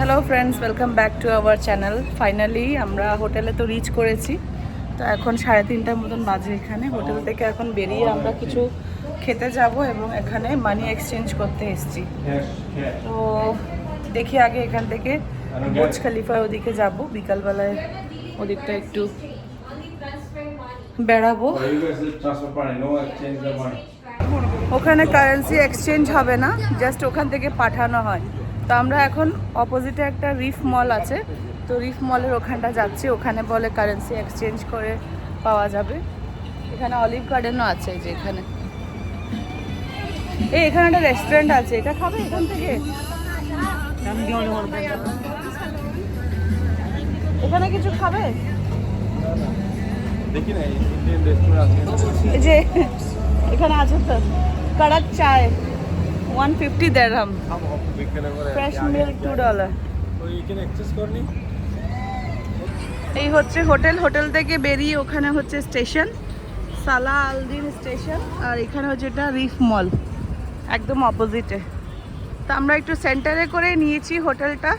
Hello friends, welcome back to our channel. Finally আমরা হোটেলে তো রিচ করেছি। তো এখন 3:30টার মতন বাজে। এখানে হোটেল থেকে এখন বেরিয়ে আমরা কিছু খেতে যাব এবং এখানে মানি এক্সচেঞ্জ করতে এসেছি। তো দেখি আগে এখান থেকে বুর্জ খলিফা ওদিকে যাব, বিকালবেলায় ওদিকটা একটু বেড়াবো। ওখানে কারেন্সি এক্সচেঞ্জ হবে না, জাস্ট ওখান থেকে পাঠানো হয়। তো আমরা এখন অপোজিটে একটা রিফ মল আছে, তো রিফ মলের ওখানটা যাচ্ছি। ওখানে বলে কারেন্সি এক্সচেঞ্জ করে পাওয়া যাবে। এখানে অলিভ গার্ডেনও আছে, যে এখানে এখানে একটা রেস্টুরেন্ট আছে। এটা খাবে এখান থেকে? এখানে কিছু খাবে? এই যে এখানে আছে তো কড়ক চায় 150 দিরহাম, ফ্রেশ মিল্ক $2। এই হচ্ছে হোটেল। হোটেল থেকে বেরিয়ে ওখানে হচ্ছে স্টেশন, সালাহ আল-দিন স্টেশন। আর এখানে হচ্ছে এটা রিফ মল, একদম অপোজিটে। তো আমরা একটু সেন্টারে করে নিয়েছি হোটেলটা।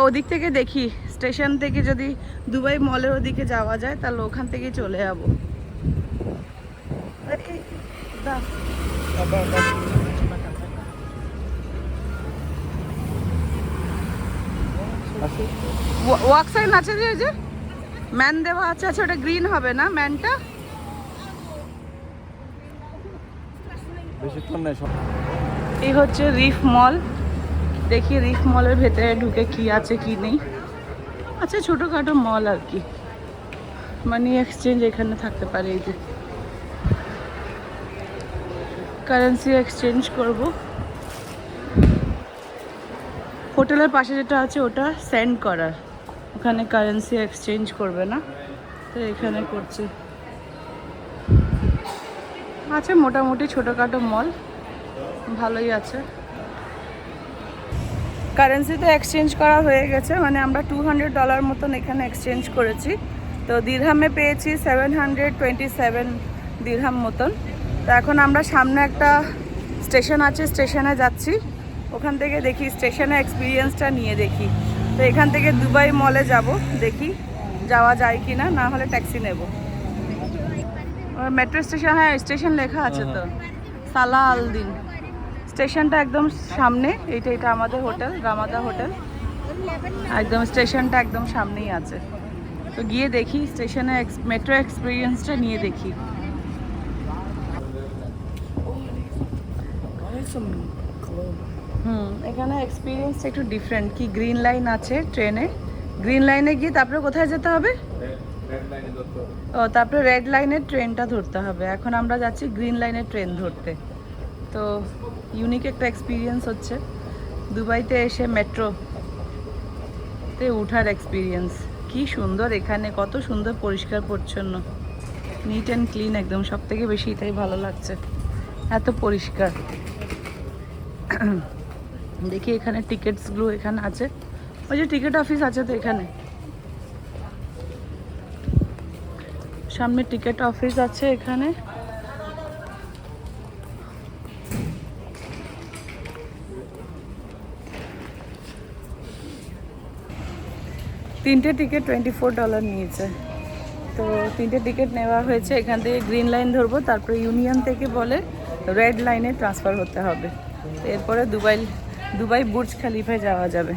ওদিক থেকে দেখি, স্টেশন থেকে যদি দুবাই মলের ওদিকে যাওয়া যায় তাহলে ওখান থেকে চলে যাবো। ওয়াক সাইন আছে যে ম্যান দেওয়া আছে। আচ্ছা, ওটা গ্রিন হবে না ম্যানটা? এই হচ্ছে রিফ মল। দেখি রিফ মলের ভেতরে ঢুকে কি আছে কি নেই। আচ্ছা, ছোটোখাটো মল আর কি, মানি এক্সচেঞ্জ এখানে থাকতে পারে। এই যে কারেন্সি এক্সচেঞ্জ করব। হোটেলের পাশে যেটা আছে ওটা সেন্ড করার, ওখানে কারেন্সি এক্সচেঞ্জ করবে না, তো এখানে করছে। আছে মোটামুটি ছোটোখাটো মল, ভালোই আছে। কারেন্সি তো এক্সচেঞ্জ করা হয়ে গেছে, মানে আমরা $200 মতন এখানে এক্সচেঞ্জ করেছি। তো দিরহামে পেয়েছি 727 দিরহাম মতন। তো এখন আমরা সামনে একটা স্টেশন আছে, স্টেশনে যাচ্ছি। ওখান থেকে দেখি স্টেশনে এক্সপিরিয়েন্সটা নিয়ে দেখি। তো এখান থেকে দুবাই মলে যাব, দেখি যাওয়া যায় কি না, না হলে ট্যাক্সি নেব। মেট্রো স্টেশন, হ্যাঁ স্টেশন লেখা আছে তো, সালাহ আল-দিন স্টেশনটা একদম সামনে। এটা আমাদের হোটেল, রামাদা হোটেল, একদম স্টেশনটা একদম সামনেই আছে। তো গিয়ে দেখি স্টেশনে মেট্রো এক্সপিরিয়েন্সটা নিয়ে দেখি। এখানে এক্সপিরিয়েন্সটা একটু ডিফারেন্ট। কি গ্রিন লাইন আছে ট্রেনে, গ্রিন লাইনে গিয়ে তারপরে কোথায় যেতে হবে? ও, তারপরে রেড লাইনের ট্রেনটা ধরতে হবে। এখন আমরা যাচ্ছি গ্রিন লাইনের ট্রেন ধরতে। তো ইউনিক একটা এক্সপিরিয়েন্স হচ্ছে দুবাইতে এসে মেট্রোতে উঠার এক্সপিরিয়েন্স। কি সুন্দর এখানে, কত সুন্দর পরিষ্কার পরিচ্ছন্ন, নিট অ্যান্ড ক্লিন একদম। সব থেকে বেশি এটাই ভালো লাগছে, এত পরিষ্কার। দেখি এখানে টিকিটসগুলো এখানে আছে, ওই যে টিকিট অফিস আছে তো এখানে সামনে টিকিট অফিস আছে এখানে। তিনটে টিকিট $24 নিয়েছে। তো তিনটে টিকিট নেওয়া হয়েছে। এখান থেকে গ্রিন লাইন ধরবো, তারপরে ইউনিয়ন থেকে বলে রেড লাইনে ট্রান্সফার হতে হবে। এরপরে দুবাই বুর্জ খলিফায় যাওয়া যাবে।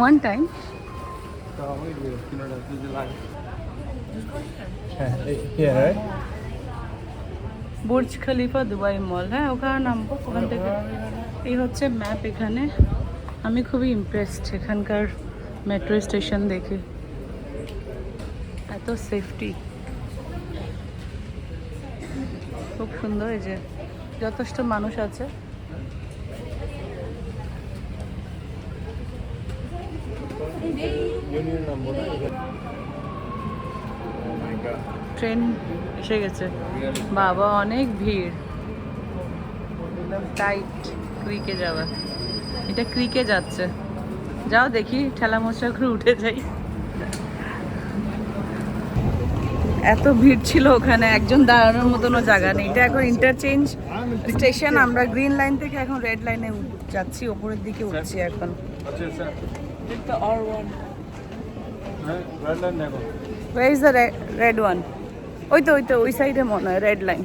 One time. Burj Khalifa Dubai মল, হ্যাঁ ওখানে নামবো। ওখান থেকে এই হচ্ছে ম্যাপ। এখানে আমি খুবই ইমপ্রেসড এখানকার মেট্রো স্টেশন দেখে, এত সেফটি, খুব সুন্দর। এই যে যথেষ্ট মানুষ আছে। ট্রেন এসে গেছে, বাবা অনেক ভিড়, টাইট কুইকে যাওয়া। এটা ক্রিকে যাচ্ছে, যাও দেখি ঠেলা মোচড়া করে উঠে যাই। এত ভিড় ছিল ওখানে, একজন দাঁড়ানোর মতনও জায়গা নেই। এটা এখন ইন্টারচেঞ্জ স্টেশন, আমরা গ্রিন লাইন থেকে এখন রেড লাইনে যাচ্ছি, ওপরের দিকে উঠছি এখন। Where is the red one? ওই তো ওই সাইডে মনে হয় রেড লাইন,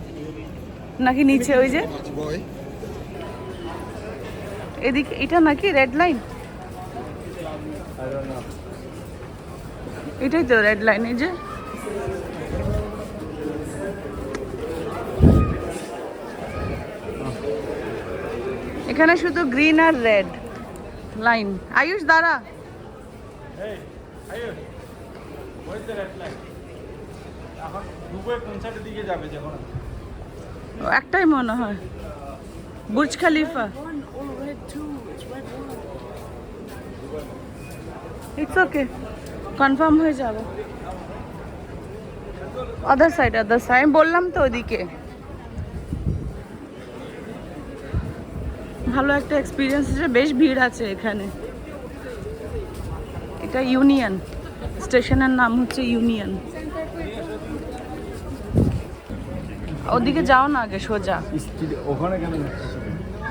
নাকি নিচে ওই যে এদিকে, এটা নাকি রেড লাইন? এটাই তো রেড লাইন, এই যে এখানে শুধু গ্রিন আর রেড লাইন। আয়ুষ দাঁড়া, একটাই মনে হয় বুর্জ খালিফা। ইটস ওকে, কনফার্ম হয়ে যাবে। আদার সাইড আমি বললাম তো ওদিকে। ভালো একটা এক্সপিরিয়েন্স, বেশ ভিড় আছে এখানে। এটা ইউনিয়ন স্টেশনের নাম হচ্ছে ইউনিয়ন। ওদিকে যাও না আগে সোজা,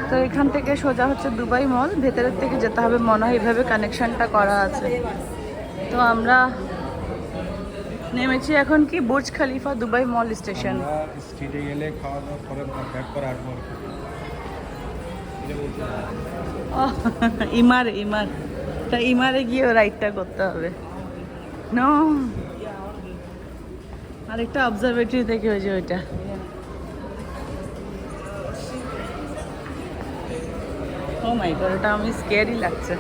তো এখান থেকে সোজা হচ্ছে দুবাই মল, ভেতরের থেকে যেতে হবে মনে হয়, এইভাবে কানেকশনটা করা আছে। তো আমরা নেমেছি এখন কি বুর্জ খালিফা দুবাই মল স্টেশন। স্ট্রিটে গেলে খাওয়া দাওয়া করে ব্যাক করে আসবো। ইমার তা ইমারে গিয়ে রাইডটা করতে হবে। নো, আরেকটা অবজারভেটরি থেকে ওই যে ওইটা। ও মাই গড, ওটা আমি স্ক্যারি লাগছে।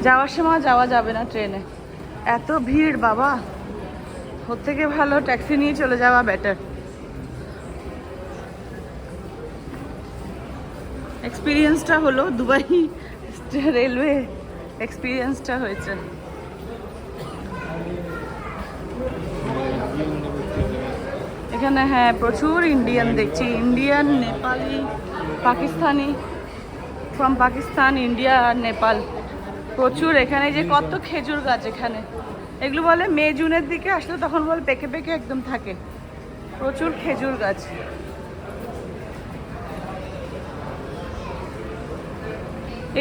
যাওয়ার সময় যাওয়া যাবে না ট্রেনে, এত ভিড় বাবা। ওর থেকে ভালো ট্যাক্সি নিয়ে চলে যাওয়া বেটার। এক্সপিরিয়েন্সটা হলো দুবাই রেলওয়ে এক্সপিরিয়েন্সটা হয়েছে। এখানে হ্যাঁ প্রচুর ইন্ডিয়ান দেখছি, Indian, Nepali, Pakistani, from Pakistan, India আর নেপাল প্রচুর। এখানে যে কত খেজুর গাছ এখানে, এগুলো বলে মে জুনের দিকে আসলে তখন বলে পেকে পেকে একদম থাকে, প্রচুর খেজুর গাছ।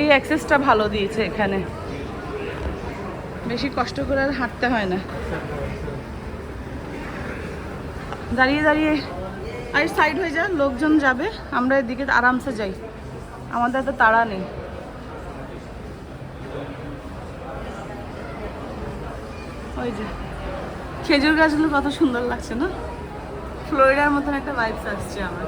এই অ্যাক্সেসটা ভালো দিয়েছে এখানে, বেশি কষ্ট করে আর হাঁটতে হয় না। দাঁড়িয়ে দাঁড়িয়ে আর সাইড হয়ে যায়, লোকজন যাবে, আমরা এদিকে আরামসে যাই, আমাদের তো তাড়া নেই। ওই যে খেজুর গাছগুলো কত সুন্দর লাগছে না, ফ্লোরিডার মতন একটা ভাইবস আসছে আমার।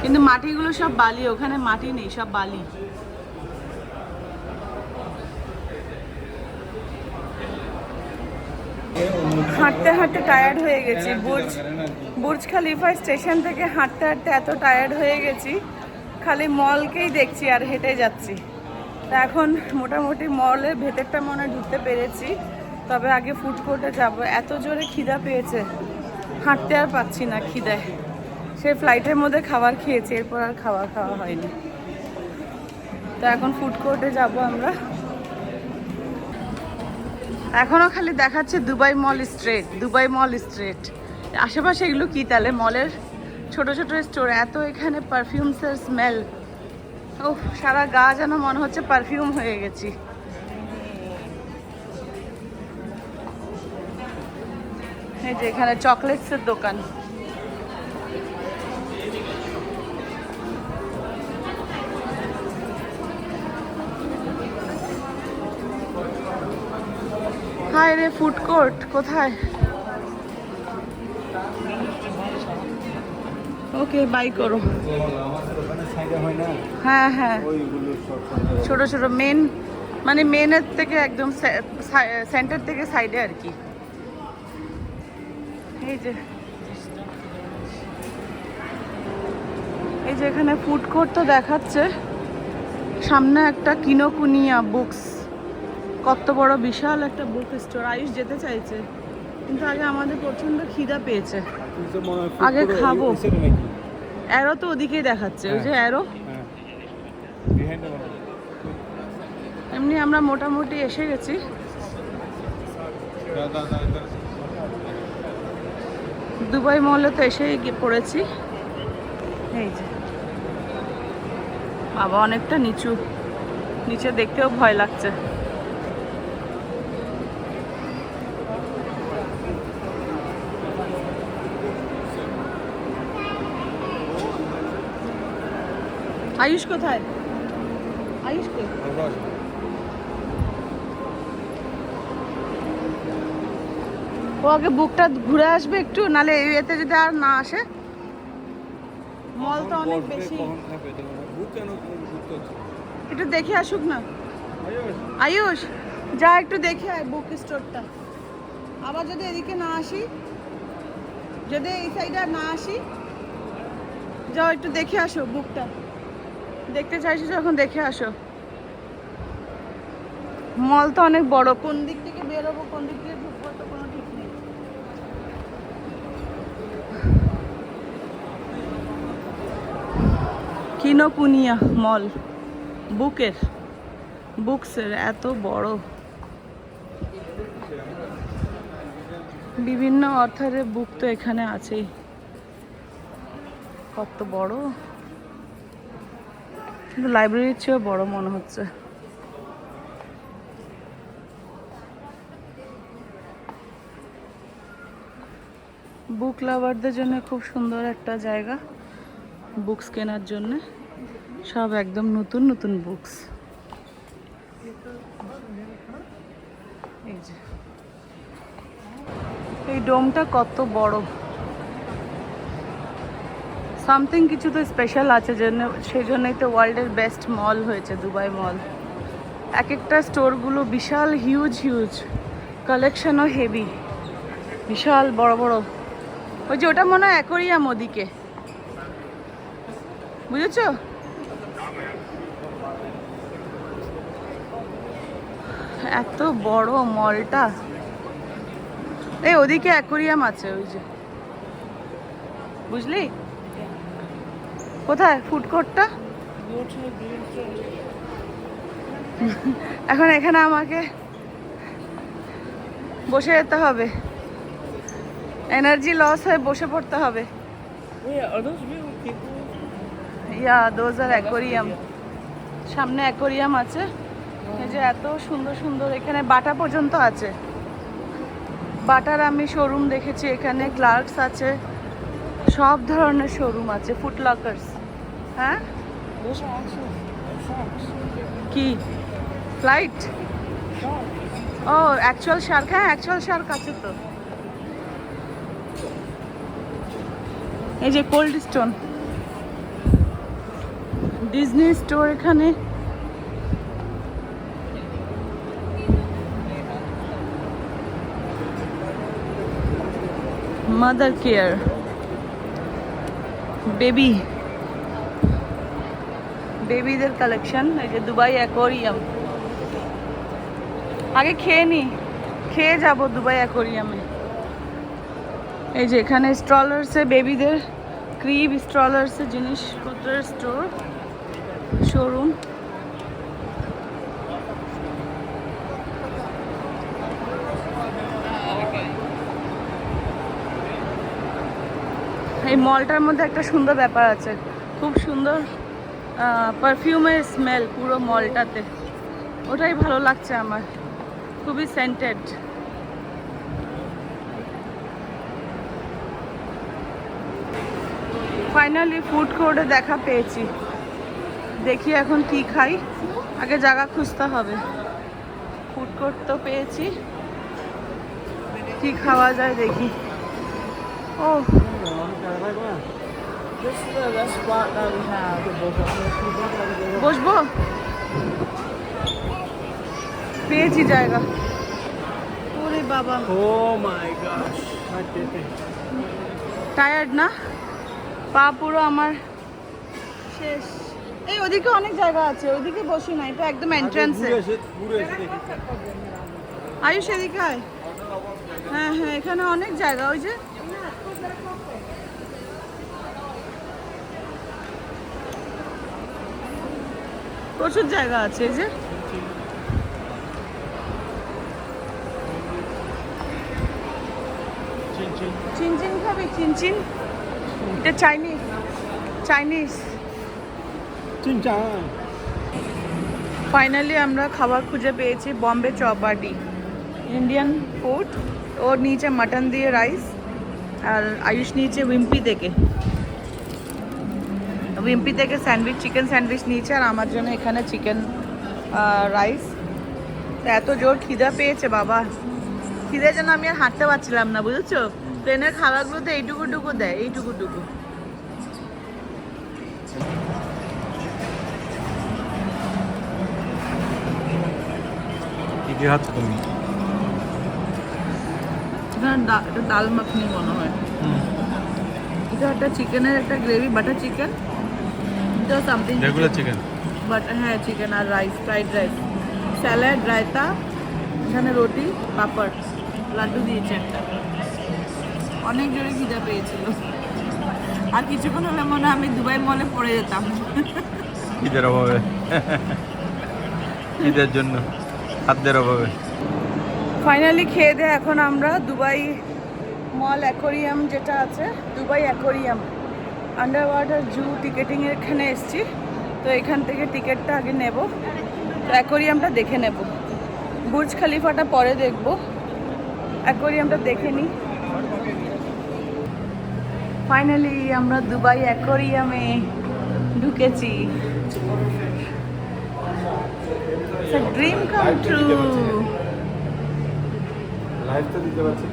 কিন্তু মাটিগুলো সব বালি, ওখানে মাটি নেই, সব বালি। হাঁটতে হাঁটতে টায়ার্ড হয়ে গেছি। বুর্জ খালিফা স্টেশন থেকে হাঁটতে হাঁটতে এত টায়ার্ড হয়ে গেছি, খালি মলকেই দেখছি আর হেঁটে যাচ্ছি। তা এখন মোটামুটি মলের ভেতরটা মনে ঢুকতে পেরেছি, তবে আগে ফুড কোর্টে যাবো। এত জোরে খিদা পেয়েছে, হাঁটতে আর পাচ্ছি না খিদায়। সেই ফ্লাইটের মধ্যে খাবার খেয়েছি, এরপর আর খাওয়া হয়নি। তো এখন ফুড কোর্টে যাবো আমরা। এখনও খালি দেখাচ্ছে দুবাই মল স্ট্রিট। আশেপাশে এগুলো কি তাহলে মলের ছোট ছোট স্টোর, এত এখানে পারফিউমসের স্মেল। ও সারা গা যেন মনে হচ্ছে পারফিউম হয়ে গেছি। এই যে এখানে চকলেটসের দোকান। হায় রে, ফুড কোর্ট কোথায়? ওকে বাই করো। হ্যাঁ হ্যাঁ, ছোট ছোট মেন, মানে মেনের থেকে একদম সেন্টার থেকে সাইডে আর কি। এই যে এখানে ফুড কোর্ট তো দেখাচ্ছে, সামনে একটা কিনোকুনিয়া বুকস কত বড় বিশাল একটা বুক স্টোর। আয়ুষ যেতে চাইছে, কিন্তু আগে আমাদের প্রচন্ড খিদা পেয়েছে, আগে খাবো। অ্যারো তো ওদিকেই দেখাচ্ছে, ওই যে অ্যারো। এমনি আমরা মোটামুটি এসে গেছি। দুবাই মলে তো এসেই পড়েছি। এই যে বাবা, অনেকটা নিচু, নিচে দেখতেও ভয় লাগছে। আয়ুষ কোথায়? আয়ুষ কে? ও আগে বুকটা ঘুরে আসবে একটু, নালে এতে যদি আর না আসে। মল তো অনেক বেশি, একটু দেখে আসুক না। আয়ুষ যা একটু দেখে আয় বুক স্টোরটা। আবার যদি এদিকে না আসি, যদি এই সাইডে না আসি, যাও একটু দেখে আসো বুকটা। দেখতে চাইছো যখন দেখে আসো। মল তো অনেক বড়, কোন দিক থেকে বেরোবো কোন দিক থেকে ঢুকবো তো কোনো ঠিক নেই। কিনোকুনিয়া মল, বুকসের এত বড়, বিভিন্ন অর্থারের বুক তো এখানে আছেই। কত বড়, কিন্তু লাইব্রেরির চেয়েও বড় মনে হচ্ছে। বুক লাভারদের জন্য খুব সুন্দর একটা জায়গা বুকস কেনার জন্য। সব একদম নতুন নতুন বুকস। এই যে এই ডোমটা কত বড়, সামথিং কিছু তো স্পেশাল আছে, জন্য সেই জন্যই তো ওয়ার্ল্ডের বেস্ট মল হয়েছে দুবাই মল। এক একটা স্টোরগুলো বিশাল হিউজ হিউজ, কালেকশনও হেভি, বিশাল বড় বড়। ওই যে ওটা মনে হয় অ্যাকোরিয়াম ওদিকে, বুঝেছো? এত বড় মলটা। এই ওদিকে অ্যাকোরিয়াম আছে, ওই যে, বুঝলি? কোথায় ফুড কোর্টটা? এখন এখানে আমাকে বসে যেতে হবে, এনার্জি লস হয়ে বসে পড়তে হবে। ইয়া দোজ আর অ্যাকোরিয়াম, সামনে অ্যাকোরিয়াম আছে। এই যে এত সুন্দর সুন্দর, এখানে বাটা পর্যন্ত আছে। বাটার আমি শোরুম দেখেছি এখানে, ক্লার্কস আছে, সব ধরনের শোরুম আছে, ফুট লকার্স। হ্যাঁ কি ফ্লাইট? ও অ্যাকচুয়াল শার্ক, হ্যাঁ অ্যাকচুয়াল শার্ক আছে তো। এই যে কোল্ড স্টোন, ডিজনি স্টোর এখানে। মাদার কেয়ার, বেবিদের কালেকশন। এই যে দুবাই অ্যাকোরিয়াম, আগে খেয়ে যাব দুবাই অ্যাকোরিয়ামে। এই যে এখানে স্ট্রলার্সে বেবিদের, ক্রিব স্ট্রলার্সে জিনিসপত্রের স্টোর, শোরুম। এই মলটার মধ্যে একটা সুন্দর ব্যাপার আছে, খুব সুন্দর পারফিউমের স্মেল পুরো মলটাতে, ওটাই ভালো লাগছে আমার, খুবই সেন্টেড। ফাইনালি ফুড কোর্টে দেখা পেয়েছি, দেখি এখন কি খাই, আগে জায়গা খুঁজতে হবে। ফুড কোর্ট তো পেয়েছি, কি খাওয়া যায় দেখি। ও বসবো, পেয়েছি জায়গা। ওরে বাবা, ও মাই গড, টায়ার্ড না? পা পুরো আমার শেষ। এই ওদিকে অনেক জায়গা আছে, ওদিকে বসি না, এটা একদম এন্ট্রান্সে। আয়ুষ এদিকে আয়। হ্যাঁ হ্যাঁ, এখানে অনেক জায়গা, ওই যে প্রচুর জায়গা আছে। এই যে চিনচিন খাবি? চিনচিন, এটা চাইনিজ, চাইনিজ। ফাইনালি আমরা খাবার খুঁজে পেয়েছি, বম্বে চপাটি, ইন্ডিয়ান ফুড। ওর নিচে মাটন দিয়ে রাইস, আর আয়ুষ নিচে উইম্পি থেকে স্যান্ডউইচ, চিকেন স্যান্ডউইচ নিয়েছে, আর আমার জন্য এখানে চিকেন রাইস। তো এত জোর খিদা পেয়েছে বাবা, খিদে যেন আমি আর হাঁটতে পারছিলাম না, বুঝেছো? ট্রেনের খাবারগুলোতে এইটুকু দেয়, এইটুকু। এটা ডাল মাখনি মনে হয়। এটা একটা চিকেনের একটা গ্রেভি, বাটার চিকেন, এটা সামথিং রেগুলার চিকেন, বাট হ্যাঁ চিকেন আর rice, fried rice, salad, raita, এখানে রুটি, পাপড়, লাড্ডু দিয়েছে একটা। অনেক জোরে খিদা পেয়েছিল, আর কিছুক্ষণ হলে মনে হয় আমি দুবাই মলে পড়ে যেতাম খিদের অভাবে, খিদের জন্য, খাদ্যের অভাবে। ফাইনালি খেয়ে দিয়ে এখন আমরা দুবাই মল অ্যাকোরিয়াম যেটা আছে, দুবাই অ্যাকোরিয়াম আন্ডার ওয়াটার জু টিকেটিংয়ের এখানে এসেছি। তো এখান থেকে টিকিটটা আগে নেব, তো অ্যাকোরিয়ামটা দেখে নেব। বুর্জ খলিফাটা পরে দেখব, অ্যাকোরিয়ামটা দেখে নিই। ফাইনালি আমরা দুবাই অ্যাকোরিয়ামে ঢুকেছি। Dream come true. লাইভ তো দিতে পারছি।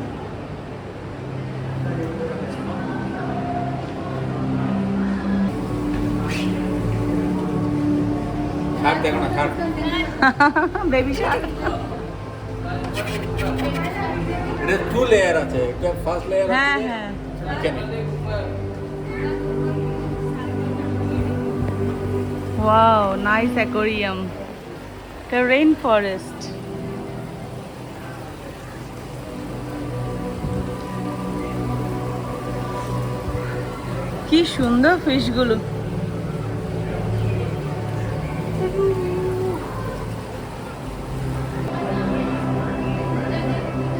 খাট দেখো না, খাট বেবি শার্ক। এটা 2 লেয়ার আছে, একটা ফার্স্ট লেয়ার আছে। হ্যাঁ হ্যাঁ, এখানে ওয়াও, নাইস অ্যাকোরিয়াম। এটা রেইন ফরেস্ট। কি সুন্দর ফিশগুলো।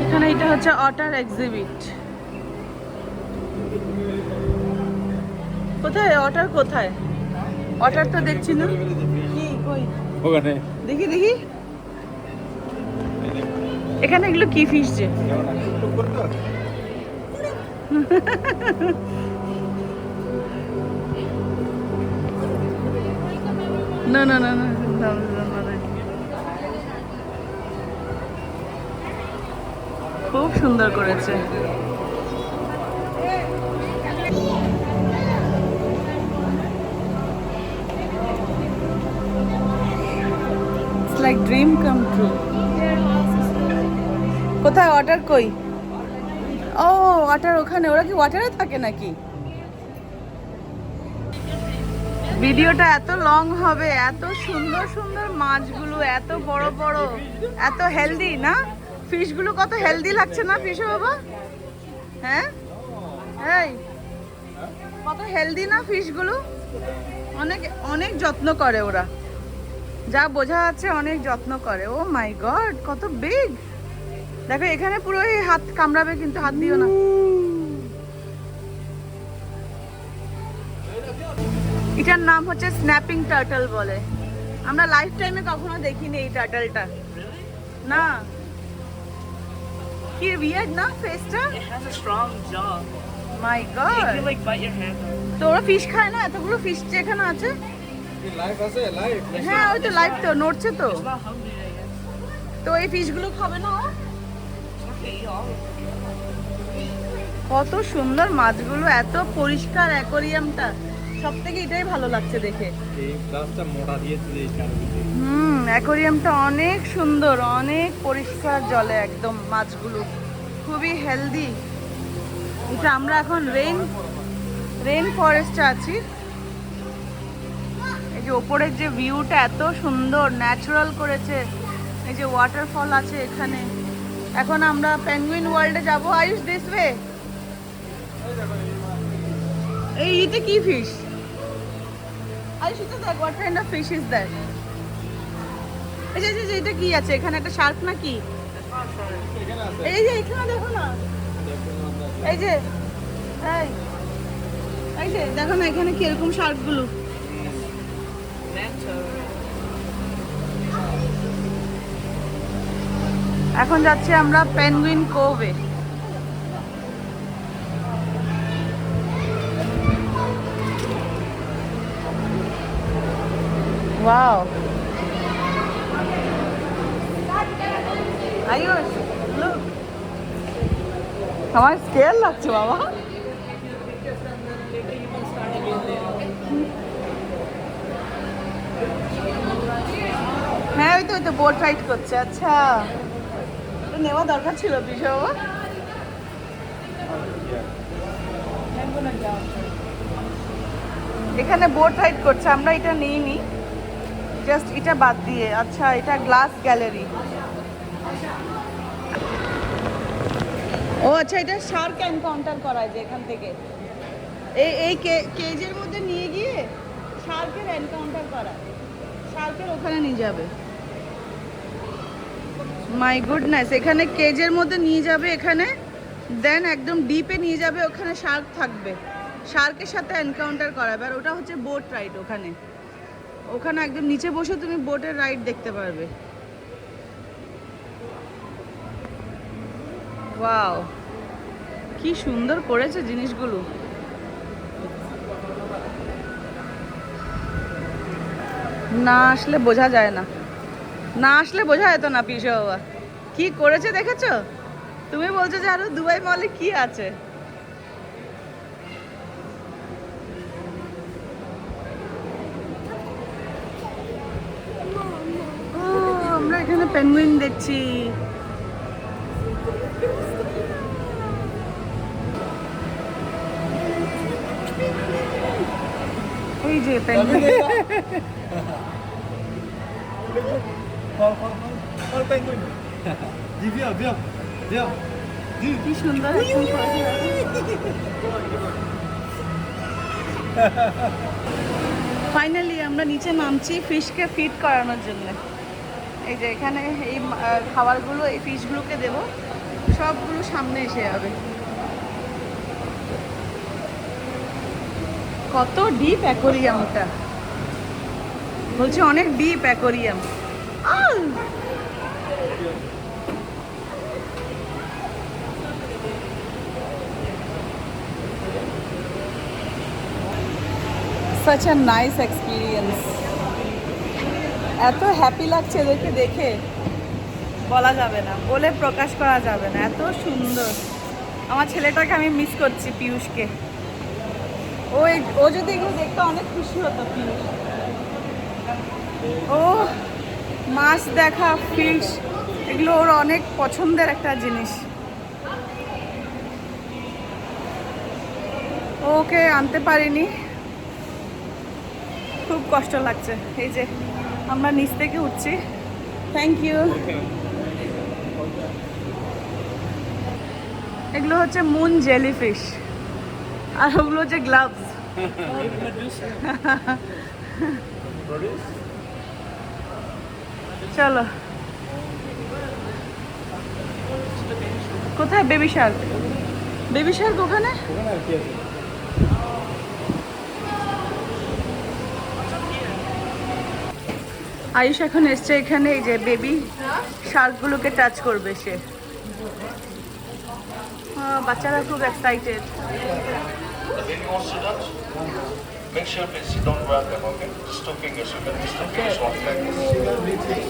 এখানে এটা হচ্ছে অটার এক্সিবিট। কোথায় অটার, কোথায় অটার? তো দেখছি না, কি কই ওখানে দেখি দেখি। এখানে এগুলো কি ফিশ যে? না না না না, খুব সুন্দর করেছে। It's like dream come true. কোথায় ওয়াটার? কই? ও ওয়াটার ওখানে। ওরা কি ওয়াটারে থাকে নাকি? ভিডিওটা এত লং হবে, এত সুন্দর সুন্দর মাছগুলো, এত বড় বড়, এত হেলদি না ফিশগুলো। কত হেলদি লাগছে না ফিশ বাবা? হ্যাঁ এই কত হেলদি না ফিশগুলো। অনেক অনেক যত্ন করে ওরা, যা বোঝা যাচ্ছে অনেক যত্ন করে। ও মাই গড, কত বিগ। দেখো এখানে পুরো হাত কামড়াবে, কিন্তু হাত দিও না। এটার নাম হচ্ছে স্ন্যাপিং টার্টল বলে। আমরা লাইফ টাইমে কখনো দেখিনি এই টার্টলটা। না কি উইয়ার্ড না ফেসটা? It has a strong jaw. My It god. can like bite your hand off. তো ওরা ফিশ খায় না? এতগুলো ফিশ যে এখানে আছে। লাইভ আছে, লাইভ। হ্যাঁ ওই তো লাইভ, তো নড়ছে তো। It's not hungry, I guess. তো এই ফিশগুলো খাবে না ও? Okay, eat all of it. কত সুন্দর মাছগুলো, এত পরিষ্কার অ্যাকোরিয়ামটা। সব থেকে এটাই ভালো লাগছে দেখে। এই গ্লাসটা মোটা দিয়েছে এই চারদিকে। অ্যাকোরিয়ামটা অনেক সুন্দর, অনেক পরিষ্কার জলে একদম মাছগুলো, খুবই হেলদি। এটা আমরা এখন রেইন ফরেস্টে আছি। এই যে ওপরের যে ভিউটা এত সুন্দর ন্যাচারাল করেছে, এই যে ওয়াটারফল আছে এখানে। এখন আমরা পেঙ্গুইন ওয়ার্ল্ডে যাবো। Ayush this way. এই ইতে কি ফিশ? আয়ুষ এটা দেখ, what kind of fish is that? এই যে এটা কি আছে এখানে? একটা শার্ক নাকি? এই যে এখানে দেখো না, এই যে এই যে দেখো না এখানে কিরকম শার্কগুলো। এখন যাচ্ছি আমরা পেঙ্গুইন কোভে। ওয়াও, আয়ুষ লুক, আমার স্কেয়ার লাগছে বাবা। হ্যাঁ ওই তো বোট রাইড করছে। আচ্ছা, তো নেওয়া দরকার ছিল পিসা বাবা। এখানে বোট রাইড করছে, আমরা এটা নিইনি, জাস্ট এটা বাদ দিয়ে। আচ্ছা, এটা গ্লাস গ্যালারি। ও আচ্ছা, এটা শার্ক এনকাউন্টার করায় যে এখান থেকে এই কেজের মধ্যে নিয়ে গিয়ে শার্কের এনকাউন্টার করায়, শার্কের ওখানে নিয়ে যাবে। মাই গুডনেস, এখানে কেজের মধ্যে নিয়ে যাবে, এখানে দেন একদম ডিপে নিয়ে যাবে, ওখানে শার্ক থাকবে, শার্কের সাথে এনকাউন্টার করাবে। আর ওটা হচ্ছে বোট রাইড। ওখানে ওখানে একদম নিচে বসে তুমি বোটের রাইড দেখতে পারবে। ওয়াও, কি সুন্দর করেছে জিনিসগুলো। না আসলে বোঝা যায় না, না আসলে বোঝা যেত না পিসা বাবা কি করেছে দেখেছো? তুমি বলছো যে আরো দুবাই মলে কি আছে। ও, আমরা এখানে পেঙ্গুইন দেখছি। এই যে পেঙ্গুইন। কি সুন্দর। ফাইনালি আমরা নিচে নামছি ফিশকে ফিড করানোর জন্য। এই যে এখানে এই খাবারগুলো এই ফিশগুলোকে দেবো, সবগুলো সামনে এসে যাবে। কত ডিপ অ্যাকোরিয়ামটা, বলছি অনেক deep aquarium. such a nice experience. এত হ্যাপি লাগছে এদেরকে দেখে, বলা যাবে না, বলে প্রকাশ করা যাবে না, এত সুন্দর। আমার ছেলেটাকে আমি মিস করছি, পিয়ুষকে। ও যদি এগুলো দেখতে অনেক খুশি হতো পিয়ুষ। ও মাছ দেখা, ফিশ, এগুলো ওর অনেক পছন্দের একটা জিনিস। ওকে আনতে পারিনি, খুব কষ্ট লাগছে। এই যে আমরা নিচ থেকে উঠছি। Thank you. এগুলো হচ্ছে মুন জেলিফিশ, আর ওগুলো হচ্ছে গ্লাভস। চলো, কোথায় বেবি শার্ক? বেবি শার্ক ওখানে। আয়ুষ এখন এসছে এখানে, এই যে বেবি শার্কগুলোকে টাচ করবে সে। বাচ্চারা খুব excited. Make sure please don't grab them, okay? Just 2 fingers, you can just 2 fingers only like this.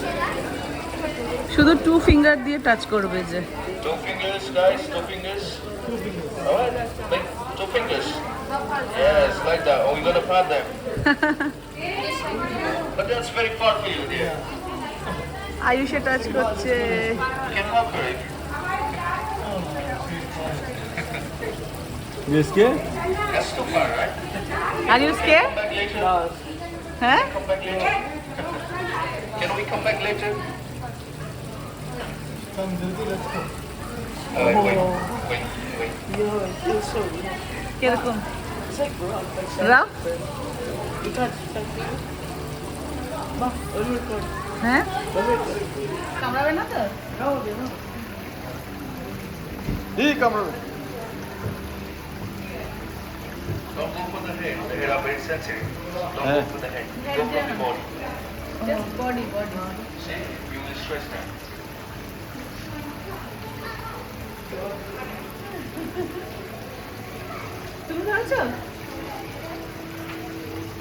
শুধু 2 ফিঙ্গার দিয়ে টাচ করবে যে। 2 fingers, guys, 2 fingers. Alright, make 2 fingers. Yes, like that. Oh, we're gonna pat them. But that's very far for you, dear. আয়ুষে touch করছে। You can help her if You scared? that's too far, right? Are you scared? Back later. হ্যাঁ Come back later. Can we come back later? Wait. Yo, it feels so real. কিরকম It's like raw. Like rough you touch. Ma, let me record. হ্যাঁ Let me record. কামড়াবে না তো No, they don't. Don't go for the head. The head are very sensitive. Don't go for the head. Go for the body. Just body See, you will stress that. তুমি ধরেছো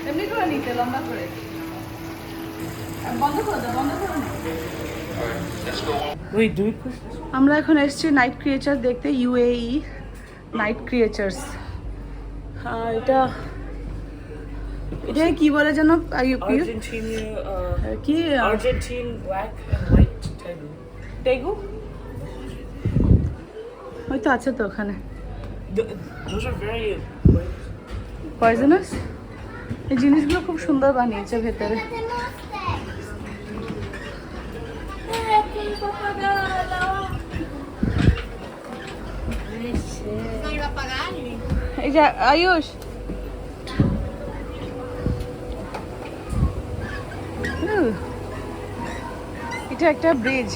এমনি করে নিতে লম্বা করে আর বন্ধ করে দাও বন্ধ করো না Alright, let's go on. Wait, do we push this? আমরা এখন এসেছি নাইট ক্রিয়েচার দেখতে ইউএই নাইট ক্রিয়েচার্স এটা এটা কি বলে যেন ইউপি Argentina, কি Argentine black and white tegu. টেগু ওই তো আছে তো ওখানে Those are very পয়জনাস এই জিনিসগুলো খুব সুন্দর বানিয়েছে ভেতরে এই যে আয়ুষ এটা একটা ব্রিজ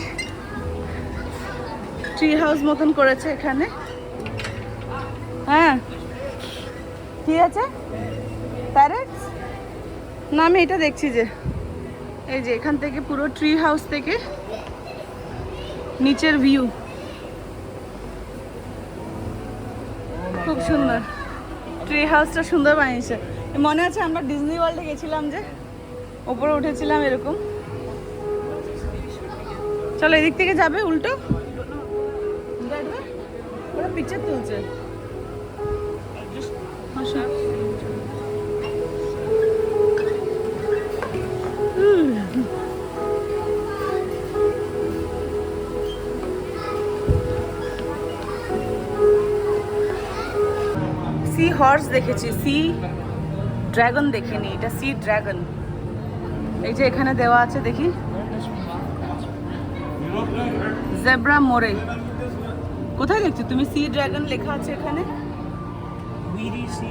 ট্রি হাউস মতন করেছে এখানে হ্যাঁ কি আছে প্যারেটস না আমি এটা দেখছি যে এই যে এখান থেকে পুরো ট্রি হাউস থেকে নিচের ভিউ খুব সুন্দর ট্রি হাউসটা সুন্দর বানিয়েছে মনে আছে আমরা ডিজনি ওয়ার্ল্ডে গেছিলাম যে ওপরে উঠেছিলাম এরকম চলো এদিক থেকে যাবে উল্টো দেখবে ওরা পিকচার তুলছে আসো। সি হর্স দেখেছি সি ড্রাগন দেখিনি এটা সি ড্রাগন এই যে এখানে দেওয়া আছে দেখি জেব্রা মোরে কোথায় দেখছো তুমি সি ড্রাগন লেখা আছে এখানে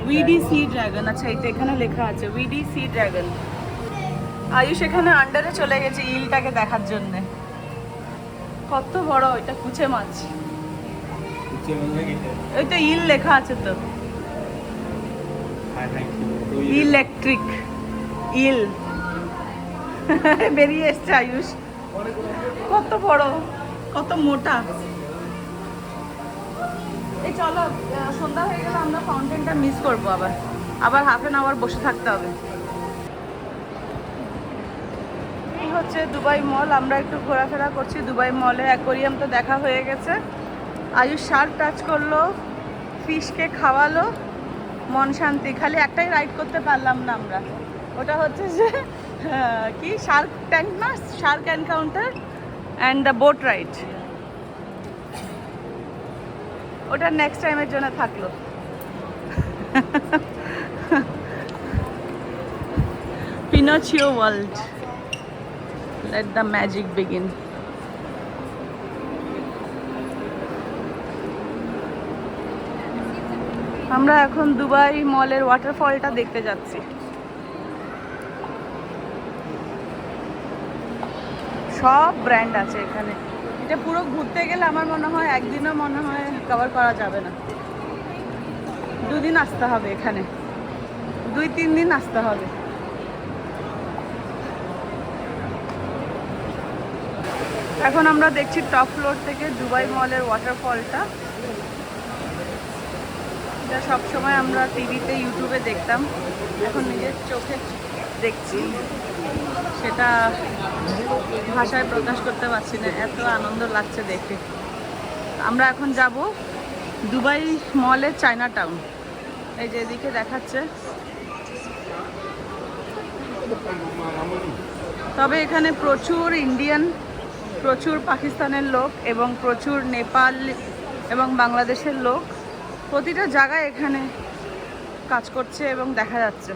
উইডি সি ড্রাগন আচ্ছা এটা এখানে লেখা আছে উইডি সি ড্রাগন আয়ুষ এখানে আন্ডারে চলে গেছে ইলটাকে দেখার জন্য কত বড় এটা কুচে মাছ ওই তো ইল লেখা আছে তো ইলেকট্রিক ইল বেরিয়ে এসছে আয়ুষ কত বড় কত মোটা এই চলো সন্ধ্যা হয়ে গেলে আমরা ফাউন্টেনটা মিস করবো আবার হাফ অ্যান আওয়ার বসে থাকতে হবে এই হচ্ছে দুবাই মল আমরা একটু ঘোরাফেরা করছি দুবাই মলে অ্যাকোরিয়াম তো দেখা হয়ে গেছে আয়ুষ শার্ক টাচ করলো ফিশকে খাওয়ালো মন শান্তি খালি একটাই রাইড করতে পারলাম না আমরা ওটা হচ্ছে যে কি শার্ক ট্যাঙ্ক না shark encounter and the boat ride ওটা নেক্সট টাইমের জন্য থাকলো Pinocchio world let the magic begin আমরা এখন দুবাই মলের ওয়াটারফলটা দেখতে যাচ্ছি সব ব্র্যান্ড আছে এখানে এটা পুরো ঘুরতে গেলে আমার মনে হয় একদিনও মনে হয় কভার করা যাবে না দুদিন আসতে হবে এখানে 2-3 দিন আসতে হবে এখন আমরা দেখছি টপ ফ্লোর থেকে দুবাই মলের ওয়াটারফলটা এটা সবসময় আমরা টিভিতে ইউটিউবে দেখতাম এখন নিজের চোখে দেখছি সেটা ভাষায় প্রকাশ করতে পারছি না এত আনন্দ লাগছে দেখে আমরা এখন যাব দুবাই মলের চায়না টাউন এই যে এদিকে দেখাচ্ছে তবে এখানে প্রচুর ইন্ডিয়ান প্রচুর পাকিস্তানের লোক এবং প্রচুর নেপাল এবং বাংলাদেশের লোক প্রতিটা জায়গায় এখানে কাজ করছে এবং দেখা যাচ্ছে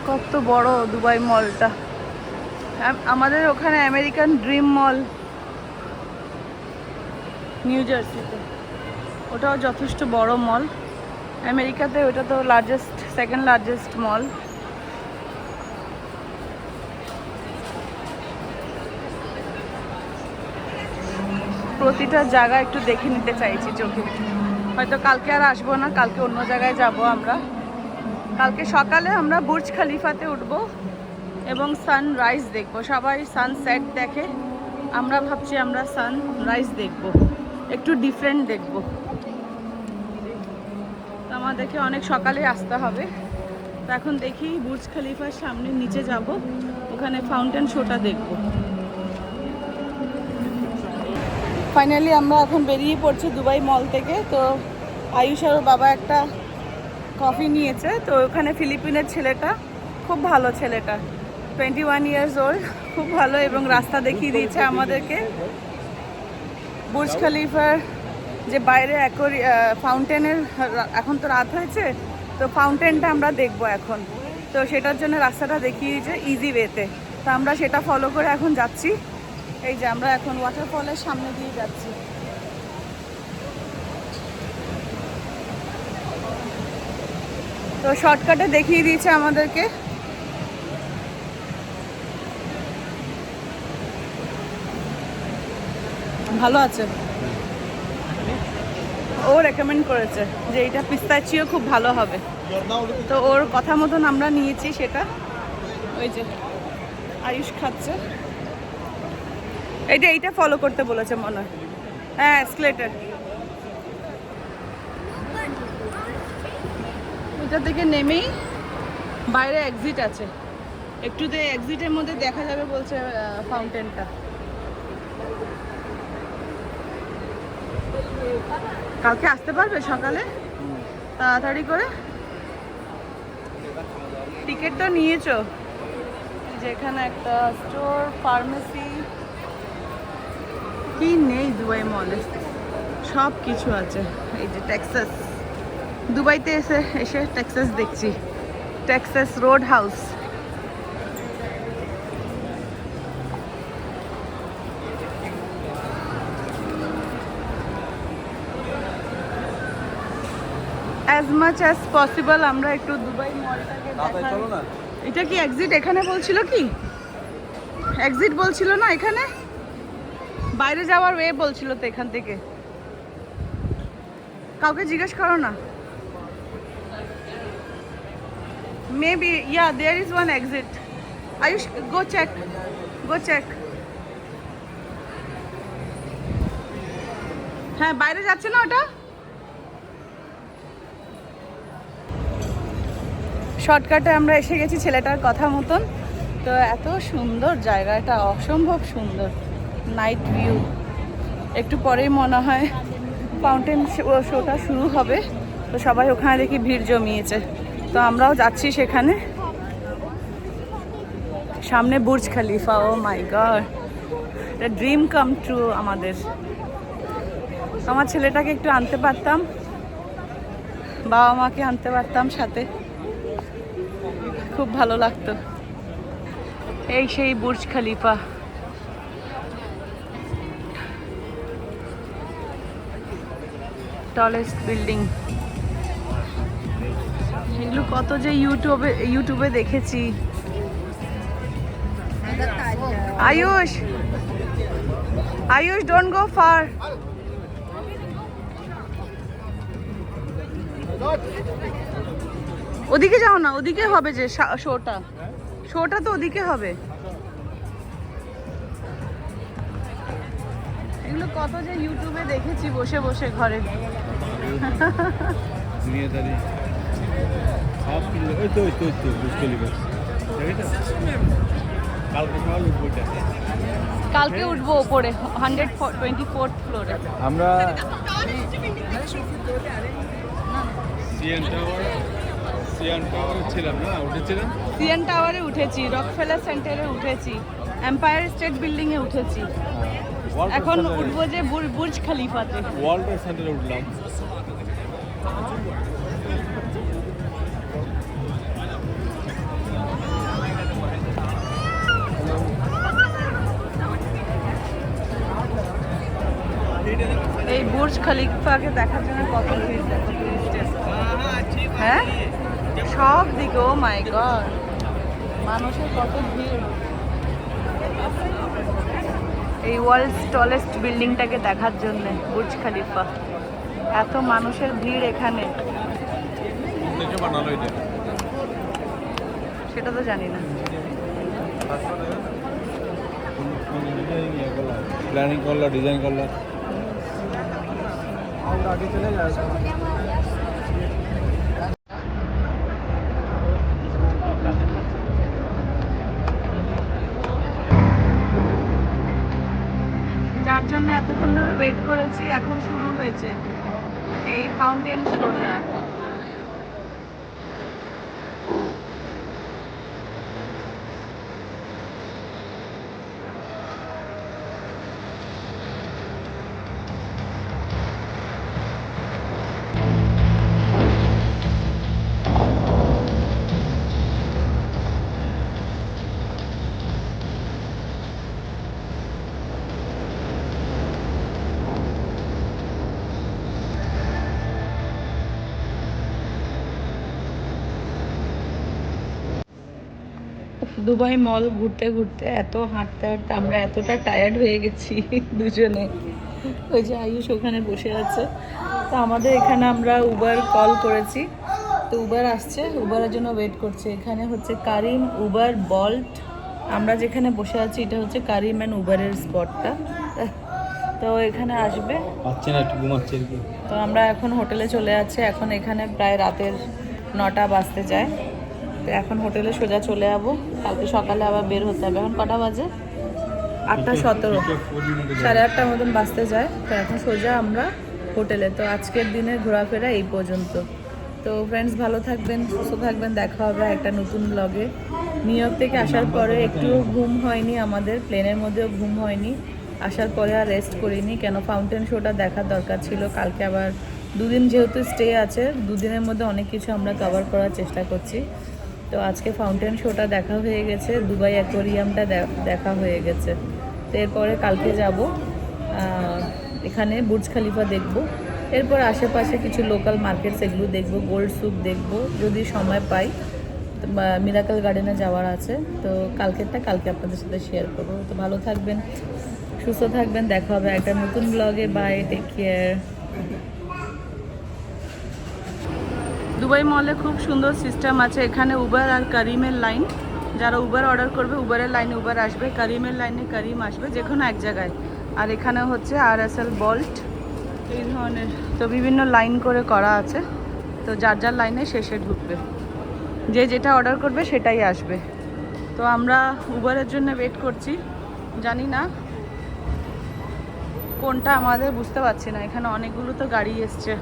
কত বড় দুবাই মলটা। আমাদের ওখানে আমেরিকান ড্রিম মল নিউ জার্সিতে, ওটাও যথেষ্ট বড় মল। আমেরিকাতে ওটা তো লার্জেস্ট, সেকেন্ড লার্জেস্ট মল। প্রতিটা জায়গা একটু দেখে নিতে চাইছি চোখে। হয়তো কালকে আর আসবো না, কালকে অন্য জায়গায় যাব আমরা। কালকে সকালে আমরা বুর্জ খলিফাতে উঠবো এবং সানরাইজ দেখবো। সবাই সানসেট দেখে, আমরা ভাবছি আমরা সানরাইজ দেখবো, একটু ডিফারেন্ট দেখবো। তো আমাদেরকে অনেক সকালে আসতে হবে। তো এখন দেখি বুর্জ খলিফার সামনে নিচে যাব, ওখানে ফাউন্টেন শোটা দেখবো। ফাইনালি আমরা এখন বেরিয়ে পড়ছি দুবাই মল থেকে। তো আয়ুষ আর ওর বাবা একটা কফি নিয়েছে। তো ওখানে ফিলিপিনের ছেলেটা, খুব ভালো ছেলেটা, 21 ইয়ার্স ওল্ড, খুব ভালো, এবং রাস্তা দেখিয়ে দিয়েছে আমাদেরকে। বুর্জ খলিফার যে বাইরে ফাউন্টেনের, এখন তো রাত হয়েছে, তো ফাউন্টেনটা আমরা দেখব এখন। তো সেটার জন্য রাস্তাটা দেখিয়ে দিয়েছে ইজি ওয়েতে। তো আমরা সেটা ফলো করে এখন যাচ্ছি। এই যে আমরা এখন ওয়াটারফলের সামনে দিয়ে যাচ্ছি। তো শর্টকাটে দেখিয়ে দিয়েছে আমাদেরকে। ভালো আছে, ও রেকমেন্ড করেছে যে এইটা পিস্তাচিও খুব ভালো হবে। তো ওর কথা মতন আমরা নিয়েছি সেটা। ওই যে আয়ুষ খাচ্ছে, এইটা ফলো করতে বলেছে মনে হয়। হ্যাঁ, এসকেলেটর। ওইটা থেকে নেমেই বাইরে এক্সিট আছে, একটু এক্সিটের মধ্যে দেখা যাবে বলছে ফাউন্টেনটা। কালকে আসতে পারবে সকালে তাড়াতাড়ি করে? টিকিট তো নিয়েছো? যেখানে একটা স্টোর, ফার্মেসি, কি নেই দুবাই মলে, সব কিছু আছে। এই যে টেক্সাস, দুবাইতে এসে টেক্সাস দেখছি, Texas road house. as much as possible আমরা একটু দুবাই মলটাকে দেখার। এটা কি এক্সিট এখানে বলছিল? কি এক্সিট বলছিল না এখানে? বাইরে যাওয়ার ওয়ে বলছিল তো এখান থেকে। কাউকে জিজ্ঞেস করো না। Maybe yeah, there is one exit. Ayush, go check. হ্যাঁ, বাইরে যাচ্ছে না ওটা? শর্টকাটে আমরা এসে গেছি ছেলেটার কথা মতন। তো এত সুন্দর জায়গাটা, অসম্ভব সুন্দর, নাইট ভিউ। একটু পরেই মনে হয় ফাউন্টেন শোটা শুরু হবে। তো সবাই ওখানে দেখি ভিড় জমিয়েছে, তো আমরাও যাচ্ছি সেখানে। সামনে বুর্জ খলিফা, ও মাই গড, এটা ড্রিম কাম ট্রু আমাদের। আমার ছেলেটাকে একটু আনতে পারতাম, বাবা মাকে আনতে পারতাম সাথে, খুব ভালো লাগতো। এই সেই বুর্জ খলিফা, টলেস্ট বিল্ডিং। এগুলো কত যে ইউটিউবে দেখেছি। Ayush don't go fur. ওদিকে যাও না, ওদিকে হবে যে শোটা তো ওদিকে হবে। এগুলো কত যে ইউটিউবে দেখেছি বসে বসে ঘরে। কালকে উঠবো উপরে 124th ফ্লোরে। আমরা সিএন টাওয়ারে উঠেছি, রকফেলার সেন্টারে উঠেছি, এম্পায়ার স্টেট বিল্ডিং এ উঠেছি। এখন উঠবো যে বুর্জ খলিফাতে। ওয়ার্ল্ড ট্রেড সেন্টারে উঠলাম। বুর্জ খলিফাকে দেখার জন্য কত ভিড় দেখো টুরিস্টের। হ্যাঁ সব দিকে, ও মাই গড, মানুষের কত ভিড়। এই ওয়ার্ল্ডস টলেস্ট বিল্ডিংটাকে দেখার জন্য বুর্জ খলিফা, এত মানুষের ভিড় এখানে। সেটা তো জানি না। প্ল্যানিং করলো, ডিজাইন করলো। আগে চলে যায় যার জন্য এতক্ষণ ধরে ওয়েট করেছি এখন শুরু হয়েছে এই ফাউন্টেন শোটা। দুবাই মল ঘুরতে ঘুরতে এত হাঁটতে হাঁটতে আমরা এতটা টায়ার্ড হয়ে গেছি দুজনে। ওই যে আয়ুষ ওখানে বসে আছে। তো আমাদের এখানে আমরা উবার কল করেছি, তো উবার আসছে, উবারের জন্য ওয়েট করছে। এখানে হচ্ছে কারিম, উবার, বল্ট। আমরা যেখানে বসে আছি এটা হচ্ছে কারিম অ্যান্ড উবারের স্পটটা। তো এখানে আসবে, পাচ্ছে না, একটু ঘুমাচ্ছে আর কি। তো আমরা এখন হোটেলে চলে যাচ্ছি। এখন এখানে প্রায় রাতের 9টা বাজতে যায়। তো এখন হোটেলে সোজা চলে যাবো, কালকে সকালে আবার বের হতে হবে। এখন কটা বাজে? 8:17, 8:30 মতন বাজতে যায়। তো এখন সোজা আমরা হোটেলে। তো আজকের দিনের ঘোরাফেরা এই পর্যন্ত। তো ফ্রেন্ডস ভালো থাকবেন, সুস্থ থাকবেন, দেখা হবে একটা নতুন ব্লগে। নিউ ইয়র্ক থেকে আসার পরে একটুও ঘুম হয়নি আমাদের, প্লেনের মধ্যেও ঘুম হয়নি। আসার পরে আর রেস্ট করিনি, কেন ফাউন্টেন শোটা দেখার দরকার ছিল। কালকে আবার 2 দিন যেহেতু স্টে আছে, 2 দিনের মধ্যে অনেক কিছু আমরা কভার করার চেষ্টা করছি। তো আজকে ফাউন্টেন শোটা দেখা হয়ে গেছে, দুবাই অ্যাকোয়ারিয়ামটা দেখা হয়ে গেছে। তো এরপরে কালকে যাব এখানে বুর্জ খলিফা দেখব। এরপর আশেপাশে কিছু লোকাল মার্কেট সেগুলো দেখব, গোল্ড সুক দেখব যদি সময় পাই। মিরাকল গার্ডেনে যাওয়ার আছে। তো কালকে আপনাদের সাথে শেয়ার করবো। তো ভালো থাকবেন, সুস্থ থাকবেন, দেখা হবে একটা নতুন ব্লগে। By, take care. দুবাই মলে খুব সুন্দর সিস্টেম আছে। এখানে উবার আর কারিমের লাইন, যারা উবার অর্ডার করবে উবারের লাইনে উবার আসবে, কারিমের লাইনে কারিম আসবে, যে কোনো এক জায়গায়। আর এখানে হচ্ছে RSL, বল্ট, এই ধরনের। তো বিভিন্ন লাইন করে করা আছে। তো যার যার লাইনে শেষে ঢুকবে, যে যেটা অর্ডার করবে সেটাই আসবে। তো আমরা উবারের জন্য ওয়েট করছি, জানি না কোনটা আমাদের, বুঝতে পারছি না। এখানে অনেকগুলো তো গাড়ি এসছে।